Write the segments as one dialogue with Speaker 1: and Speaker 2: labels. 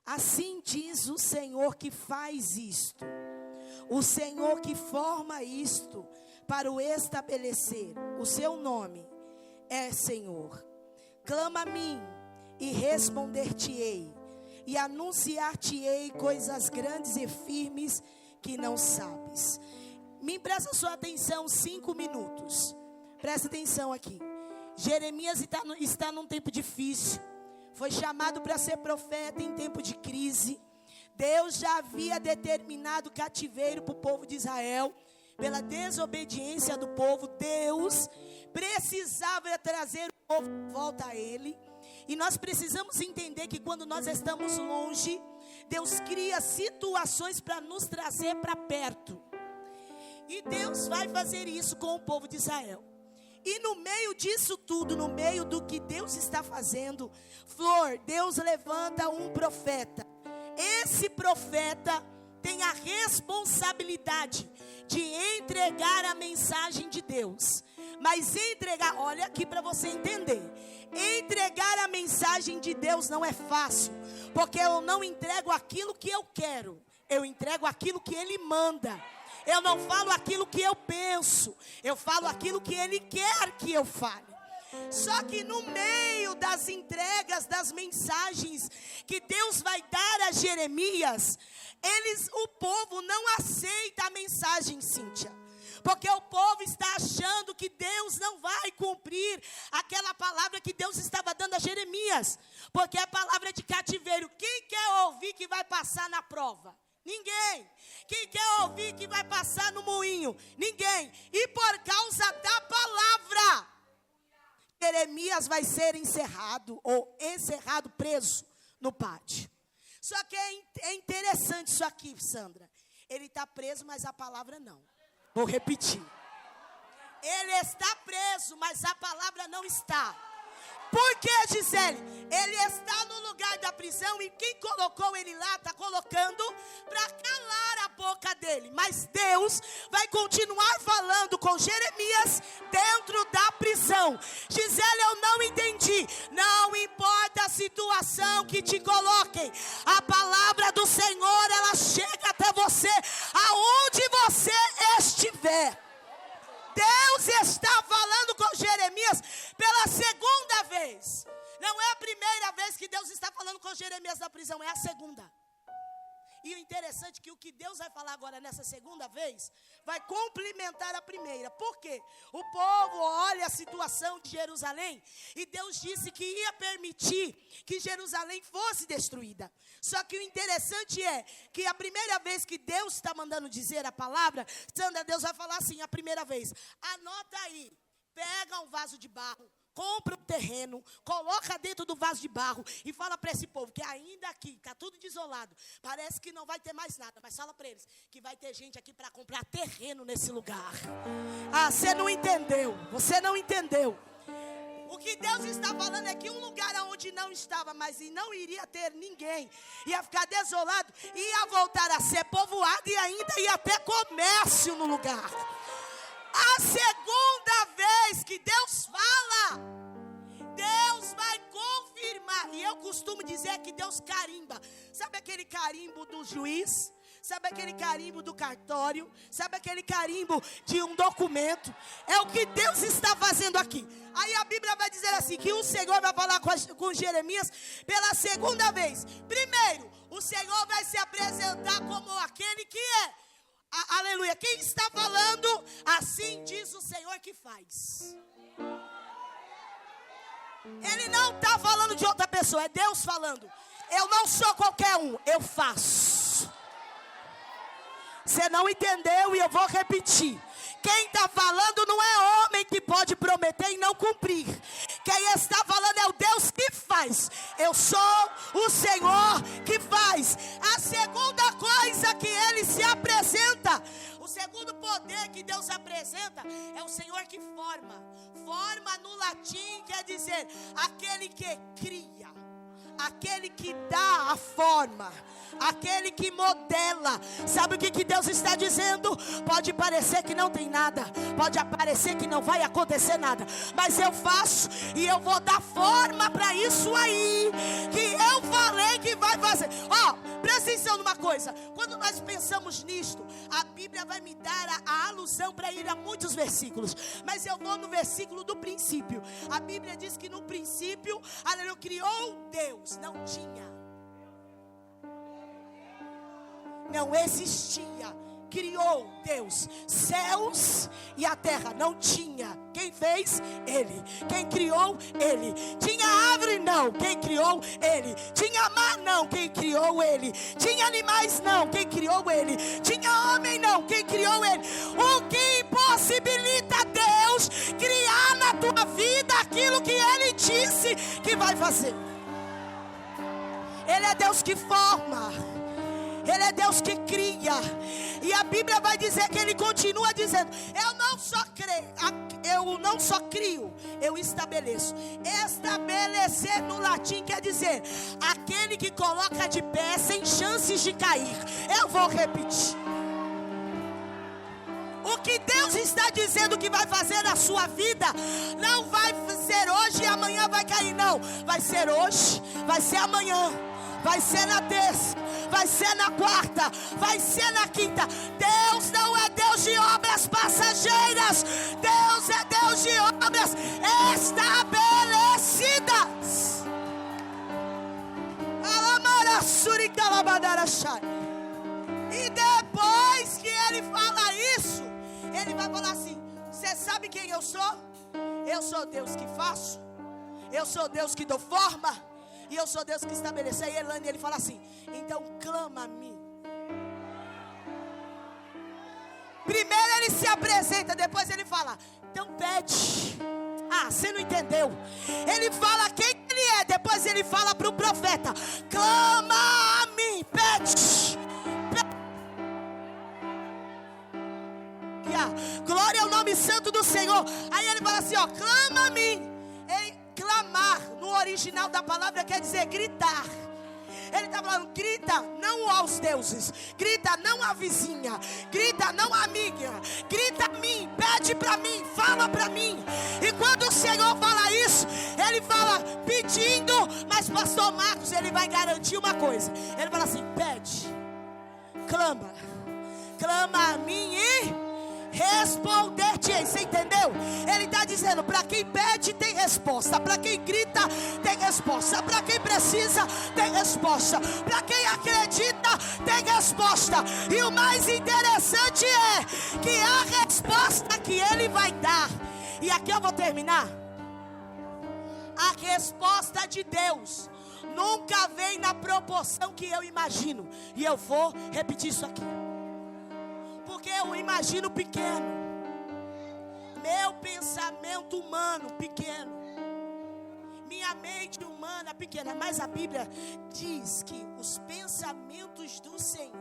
Speaker 1: Assim diz o Senhor que faz isto, o Senhor que forma isto para o estabelecer. O seu nome é Senhor. Clama a mim e responder-te-ei, e anunciar-te-ei coisas grandes e firmes que não sabes. Me empresta sua atenção 5 minutos. Presta atenção aqui. Jeremias está num tempo difícil. Foi chamado para ser profeta em tempo de crise. Deus já havia determinado cativeiro para o povo de Israel. Pela desobediência do povo, Deus precisava trazer o povo de volta a Ele. E nós precisamos entender que quando nós estamos longe, Deus cria situações para nos trazer para perto. E Deus vai fazer isso com o povo de Israel. E no meio disso tudo, no meio do que Deus está fazendo, Deus levanta um profeta. Esse profeta tem a responsabilidade de entregar a mensagem de Deus. Mas entregar, olha aqui para você entender. Entregar a mensagem de Deus não é fácil, porque eu não entrego aquilo que eu quero, eu entrego aquilo que Ele manda. Eu não falo aquilo que eu penso, eu falo aquilo que Ele quer que eu fale. Só que no meio das entregas das mensagens que Deus vai dar a Jeremias, o povo não aceita a mensagem, Cíntia. Porque o povo está achando que Deus não vai cumprir aquela palavra que Deus estava dando a Jeremias. Porque é palavra de cativeiro. Quem quer ouvir que vai passar na prova? Ninguém. Quem quer ouvir que vai passar no moinho? Ninguém. E por causa da palavra, Jeremias vai ser encerrado, preso no pátio. Só que é interessante isso aqui, Sandra. Ele está preso, mas a palavra não. Vou repetir. Ele está preso, mas a palavra não está. Por que, Gisele? Ele está no lugar da prisão e quem colocou ele lá está colocando para calar a boca dele. Mas Deus vai continuar falando com Jeremias dentro da prisão. Gisele, eu não entendi. Não importa a situação que te coloquem, a palavra do Senhor, ela chega até você, aonde você estiver. Deus está falando com Jeremias pela segunda vez. Não é a primeira vez que Deus está falando com Jeremias na prisão, é a segunda. E o interessante é que o que Deus vai falar agora nessa segunda vez vai complementar a primeira. Por quê? O povo olha a situação de Jerusalém e Deus disse que ia permitir que Jerusalém fosse destruída. Só que o interessante é que a primeira vez que Deus está mandando dizer a palavra, Sandra, Deus vai falar assim a primeira vez. Anota aí, pega um vaso de barro, compra um terreno, coloca dentro do vaso de barro e fala para esse povo que ainda aqui está tudo desolado, parece que não vai ter mais nada, mas fala para eles que vai ter gente aqui para comprar terreno nesse lugar. Ah, você não entendeu, você não entendeu. O que Deus está falando é que um lugar onde não estava, mas e não iria ter ninguém, ia ficar desolado, ia voltar a ser povoado e ainda ia ter comércio no lugar. A segunda vez que Deus fala, Deus vai confirmar. E eu costumo dizer que Deus carimba. Sabe aquele carimbo do juiz? Sabe aquele carimbo do cartório? Sabe aquele carimbo de um documento? É o que Deus está fazendo aqui. Aí a Bíblia vai dizer assim, que o Senhor vai falar com Jeremias pela segunda vez. Primeiro, o Senhor vai se apresentar como aquele que é. Aleluia, quem está falando? Assim diz o Senhor que faz. Ele não está falando de outra pessoa, é Deus falando. Eu não sou qualquer um, eu faço. Você não entendeu e eu vou repetir. Quem está falando não é homem que pode prometer e não cumprir. Quem está falando é o Deus que faz. Eu sou o Senhor que faz. A segunda coisa que Ele se apresenta, o segundo poder que Deus apresenta é o Senhor que forma. Forma no latim quer dizer aquele que cria, aquele que dá a forma, aquele que modela. Sabe o que Deus está dizendo? Pode parecer que não tem nada, pode parecer que não vai acontecer nada, mas eu faço e eu vou dar forma para isso aí que eu falei que vai fazer. Ó, coisa, quando nós pensamos nisto, a Bíblia vai me dar a alusão para ir a muitos versículos, mas eu vou no versículo do princípio. A Bíblia diz que no princípio, aleluia, criou Deus, não tinha, não existia. Criou Deus céus e a terra, não tinha. Quem fez? Ele. Quem criou? Ele. Tinha árvore? Não. Quem criou? Ele. Tinha mar? Não. Quem criou? Ele. Tinha animais? Não. Quem criou? Ele. Tinha homem? Não. Quem criou? Ele. O que impossibilita Deus criar na tua vida aquilo que Ele disse que vai fazer? Ele é Deus que forma, Ele é Deus que cria. E a Bíblia vai dizer que Ele continua dizendo: eu não só crio, eu estabeleço. Estabelecer no latim quer dizer aquele que coloca de pé sem chances de cair. Eu vou repetir. O que Deus está dizendo que vai fazer na sua vida, não vai ser hoje e amanhã vai cair, não. Vai ser hoje, vai ser amanhã, vai ser na terça, vai ser na quarta, vai ser na quinta. Deus não é Deus de obras passageiras. Deus é Deus de obras estabelecidas. E depois que Ele fala isso, Ele vai falar assim: você sabe quem eu sou? Eu sou Deus que faço, eu sou Deus que dou forma, e eu sou Deus que estabelece. Aí Ele fala assim: então clama a mim. Primeiro Ele se apresenta, depois Ele fala: então pede. Ah, você não entendeu? Ele fala quem Ele é, depois Ele fala para o profeta: clama a mim, pede. Glória ao nome santo do Senhor. Aí Ele fala assim, ó: clama a mim. Clamar no original da palavra quer dizer gritar. Ele está falando: grita não aos deuses, grita não à vizinha, grita não à amiga, grita a mim, pede para mim, fala para mim. E quando o Senhor fala isso, Ele fala pedindo, mas pastor Marcos, Ele vai garantir uma coisa. Ele fala assim: pede, clama a mim e responder-te-ei. Você entendeu? Ele está dizendo: para quem pede tem resposta, para quem grita tem resposta, para quem precisa tem resposta, para quem acredita tem resposta. E o mais interessante é que a resposta que Ele vai dar, e aqui eu vou terminar, a resposta de Deus nunca vem na proporção que eu imagino. E eu vou repetir isso aqui, porque eu imagino pequeno, meu pensamento humano pequeno, minha mente humana pequena. Mas a Bíblia diz que os pensamentos do Senhor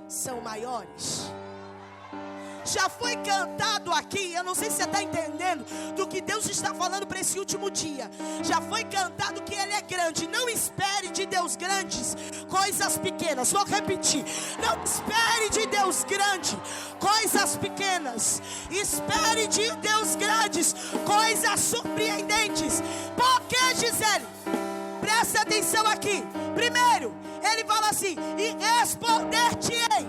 Speaker 1: são maiores. Já foi cantado aqui, eu não sei se você está entendendo do que Deus está falando para esse último dia. Já foi cantado que Ele é grande. Não espere de Deus grandes coisas pequenas. Vou repetir: não espere de Deus grande coisas pequenas. Espere de Deus grandes coisas surpreendentes. Porque, Gisele, presta atenção aqui. Primeiro, Ele fala assim: e responder-te-ei,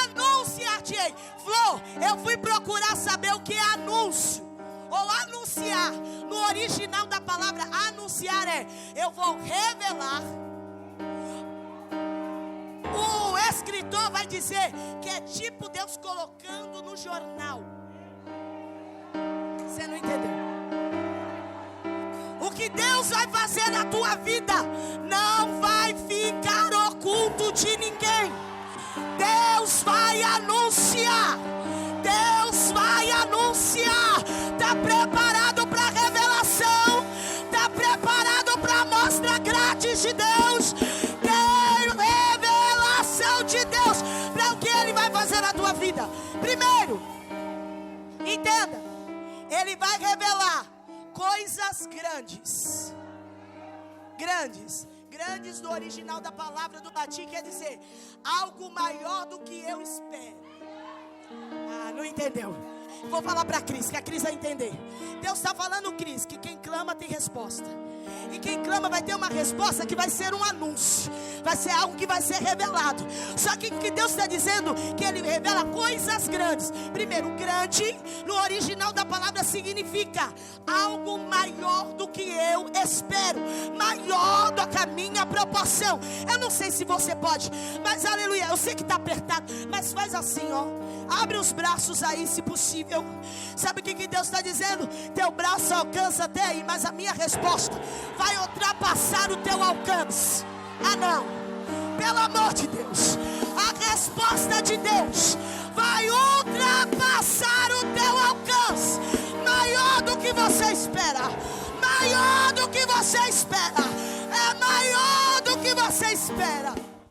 Speaker 1: anunciar-te-ei. Flor, eu fui procurar saber o que é anúncio ou anunciar. No original da palavra anunciar é: eu vou revelar. O escritor vai dizer que é tipo Deus colocando no jornal. Você não entendeu? O que Deus vai fazer na tua vida não vai ficar oculto de ninguém. Deus vai anunciar. Deus vai anunciar. Está preparado para a revelação? Está preparado para a mostra grátis de Deus? Tem revelação de Deus para o que Ele vai fazer na tua vida. Primeiro, entenda, Ele vai revelar coisas grandes. Grandes no original da palavra do latim quer dizer algo maior do que eu espero. Ah, não entendeu? Vou falar para a Cris, que a Cris vai entender. Deus está falando, Cris, que quem clama tem resposta. E quem clama vai ter uma resposta que vai ser um anúncio. Vai ser algo que vai ser revelado. Só que o que Deus está dizendo, que Ele revela coisas grandes. Primeiro, grande no original da palavra significa algo maior do que eu espero, maior do que a minha proporção. Eu não sei se você pode, mas aleluia, eu sei que está apertado, mas faz assim, ó. Abre os braços aí, se possível. Sabe o que Deus está dizendo? Teu braço alcança até aí, mas a minha resposta vai ultrapassar o teu alcance. Ah, não, pelo amor de Deus, a resposta de Deus vai ultrapassar o teu alcance. Maior do que você espera, maior do que você espera, é maior do que você espera.